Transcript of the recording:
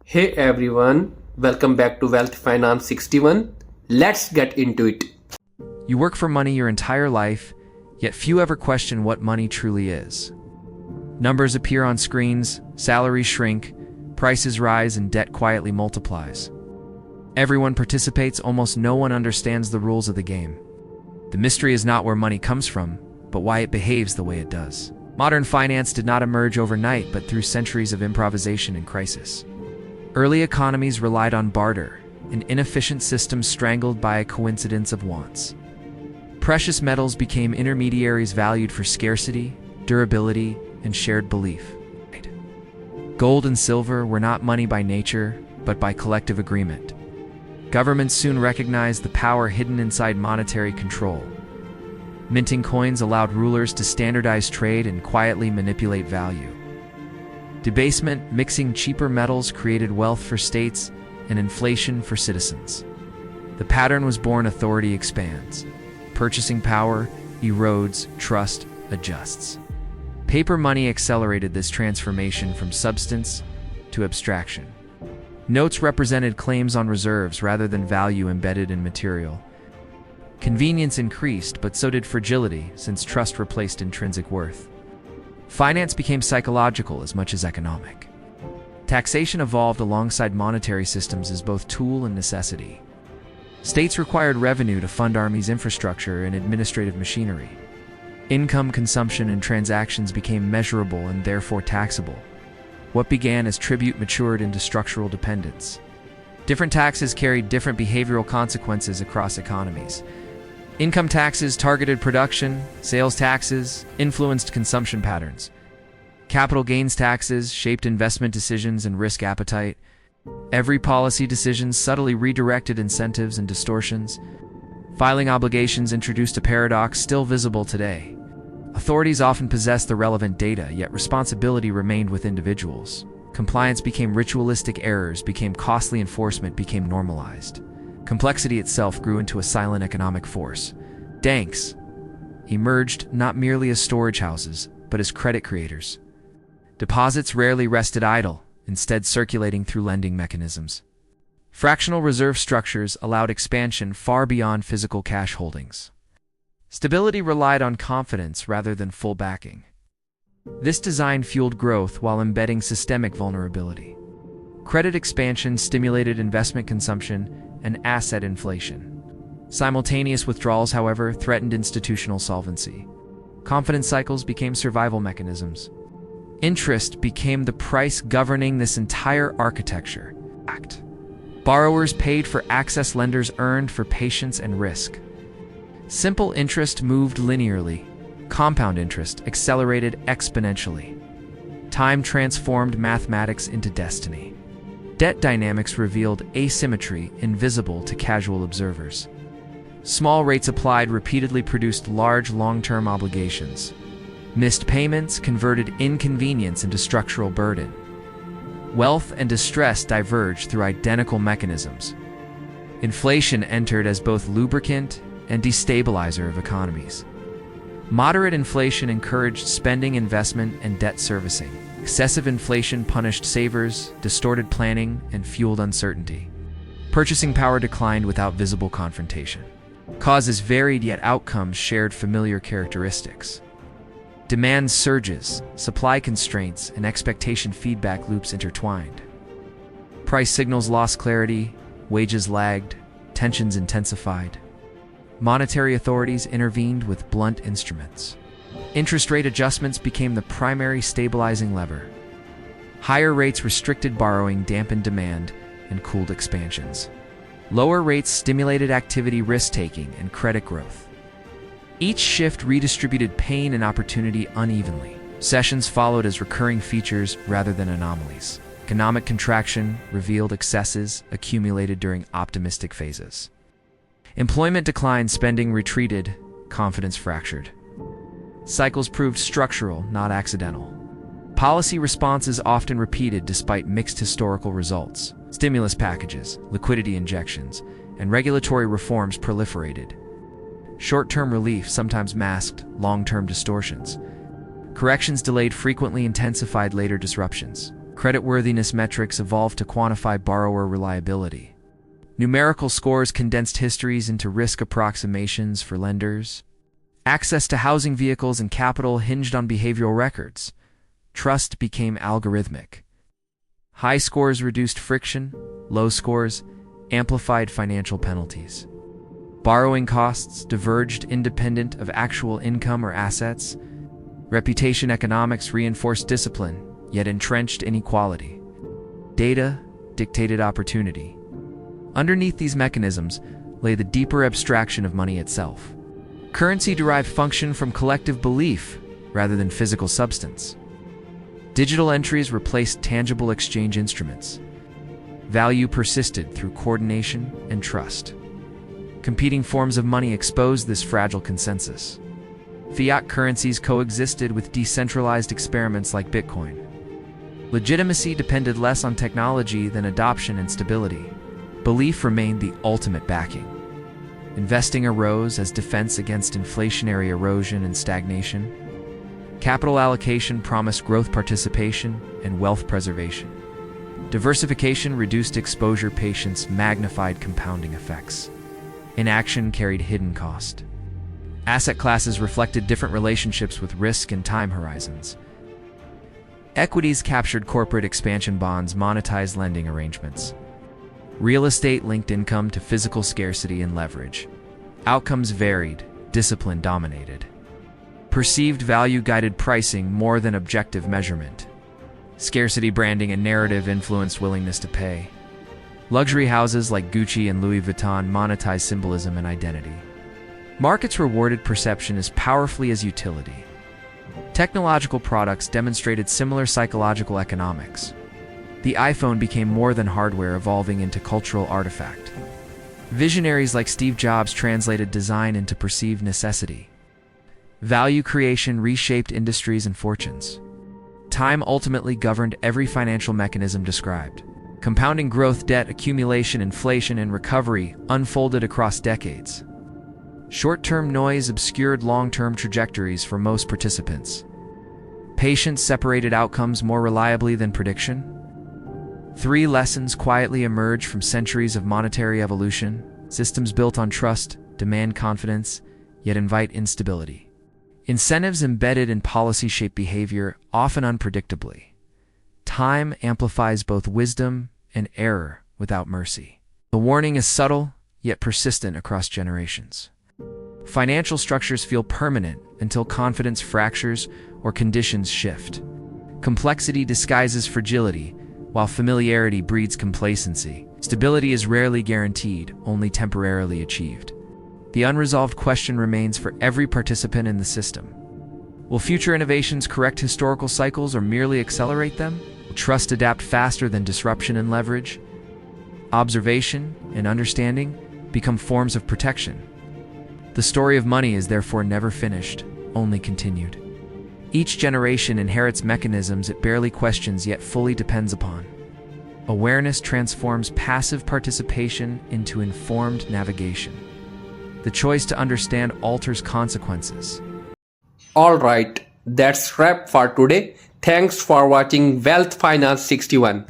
Hey everyone, welcome back to Wealth Finance 61. Let's get into it. You work for money your entire life, yet few ever question what money truly is. Numbers appear on screens, salaries shrink, prices rise, and debt quietly multiplies. Everyone participates, almost no one understands the rules of the game. The mystery is not where money comes from, but why it behaves the way it does. Modern finance did not emerge overnight, but through centuries of improvisation and crisis. Early economies relied on barter, an inefficient system strangled by a coincidence of wants. Precious metals became intermediaries valued for scarcity, durability, and shared belief. Gold and silver were not money by nature, but by collective agreement. Governments soon recognized the power hidden inside monetary control. Minting coins allowed rulers to standardize trade and quietly manipulate value. Debasement, mixing cheaper metals, created wealth for states and inflation for citizens. The pattern was born: authority expands. Purchasing power erodes, trust adjusts. Paper money accelerated this transformation from substance to abstraction. Notes represented claims on reserves rather than value embedded in material. Convenience increased, but so did fragility, since trust replaced intrinsic worth. Finance became psychological as much as economic. Taxation evolved alongside monetary systems as both tool and necessity. States required revenue to fund armies, infrastructure, and administrative machinery. Income, consumption, and transactions became measurable and therefore taxable. What began as tribute matured into structural dependence. Different taxes carried different behavioral consequences across economies. Income taxes targeted production, sales taxes influenced consumption patterns. Capital gains taxes shaped investment decisions and risk appetite. Every policy decision subtly redirected incentives and distortions. Filing obligations introduced a paradox still visible today. Authorities often possessed the relevant data, yet responsibility remained with individuals. Compliance became ritualistic, errors became costly, enforcement became normalized. Complexity itself grew into a silent economic force. Banks emerged not merely as storage houses, but as credit creators. Deposits rarely rested idle, instead circulating through lending mechanisms. Fractional reserve structures allowed expansion far beyond physical cash holdings. Stability relied on confidence rather than full backing. This design fueled growth while embedding systemic vulnerability. Credit expansion stimulated investment consumption and asset inflation. Simultaneous withdrawals, however, threatened institutional solvency. Confidence cycles became survival mechanisms. Interest became the price governing this entire architecture. Borrowers paid for access, lenders earned for patience and risk. Simple interest moved linearly. Compound interest accelerated exponentially. Time transformed mathematics into destiny. Debt dynamics revealed asymmetry invisible to casual observers. Small rates applied repeatedly produced large long-term obligations. Missed payments converted inconvenience into structural burden. Wealth and distress diverged through identical mechanisms. Inflation entered as both lubricant and destabilizer of economies. Moderate inflation encouraged spending, investment, and debt servicing. Excessive inflation punished savers, distorted planning, and fueled uncertainty. Purchasing power declined without visible confrontation. Causes varied, yet outcomes shared familiar characteristics. Demand surges, supply constraints, and expectation feedback loops intertwined. Price signals lost clarity, wages lagged, tensions intensified. Monetary authorities intervened with blunt instruments. Interest rate adjustments became the primary stabilizing lever. Higher rates restricted borrowing, dampened demand, and cooled expansions. Lower rates stimulated activity, risk-taking, and credit growth. Each shift redistributed pain and opportunity unevenly. Recessions followed as recurring features rather than anomalies. Economic contraction revealed excesses accumulated during optimistic phases. Employment declined, spending retreated, confidence fractured. Cycles proved structural, not accidental. Policy responses often repeated despite mixed historical results. Stimulus packages, liquidity injections, and regulatory reforms proliferated. Short-term relief sometimes masked long-term distortions. Corrections delayed frequently intensified later disruptions. Creditworthiness metrics evolved to quantify borrower reliability. Numerical scores condensed histories into risk approximations for lenders. Access to housing vehicles and capital hinged on behavioral records. Trust became algorithmic. High scores reduced friction, low scores amplified financial penalties. Borrowing costs diverged independent of actual income or assets. Reputation economics reinforced discipline, yet entrenched inequality. Data dictated opportunity. Underneath these mechanisms lay the deeper abstraction of money itself. Currency derived function from collective belief rather than physical substance. Digital entries replaced tangible exchange instruments. Value persisted through coordination and trust. Competing forms of money exposed this fragile consensus. Fiat currencies coexisted with decentralized experiments like Bitcoin. Legitimacy depended less on technology than adoption and stability. Belief remained the ultimate backing. Investing arose as defense against inflationary erosion and stagnation. Capital allocation promised growth participation and wealth preservation. Diversification reduced exposure, patience magnified compounding effects. Inaction carried hidden cost. Asset classes reflected different relationships with risk and time horizons. Equities captured corporate expansion, bonds monetized lending arrangements. Real estate linked income to physical scarcity and leverage. Outcomes varied, discipline dominated. Perceived value guided pricing more than objective measurement. Scarcity branding and narrative influenced willingness to pay. Luxury houses like Gucci and Louis Vuitton monetized symbolism and identity. Markets rewarded perception as powerfully as utility. Technological products demonstrated similar psychological economics. The iPhone became more than hardware, evolving into cultural artifact. Visionaries like Steve Jobs translated design into perceived necessity. Value creation reshaped industries and fortunes. Time ultimately governed every financial mechanism described. Compounding growth, debt accumulation, inflation, and recovery unfolded across decades. Short-term noise obscured long-term trajectories for most participants. Patience separated outcomes more reliably than prediction. 3 lessons quietly emerge from centuries of monetary evolution. Systems built on trust demand confidence, yet invite instability. Incentives embedded in policy shape behavior, often unpredictably. Time amplifies both wisdom and error without mercy. The warning is subtle, yet persistent across generations. Financial structures feel permanent until confidence fractures or conditions shift. Complexity disguises fragility, while familiarity breeds complacency. Stability is rarely guaranteed, only temporarily achieved. The unresolved question remains for every participant in the system. Will future innovations correct historical cycles or merely accelerate them? Will trust adapt faster than disruption and leverage? Observation and understanding become forms of protection. The story of money is therefore never finished, only continued. Each generation inherits mechanisms it barely questions yet fully depends upon. Awareness transforms passive participation into informed navigation. The choice to understand alters consequences. Alright, that's wrap for today. Thanks for watching Wealth Finance 61.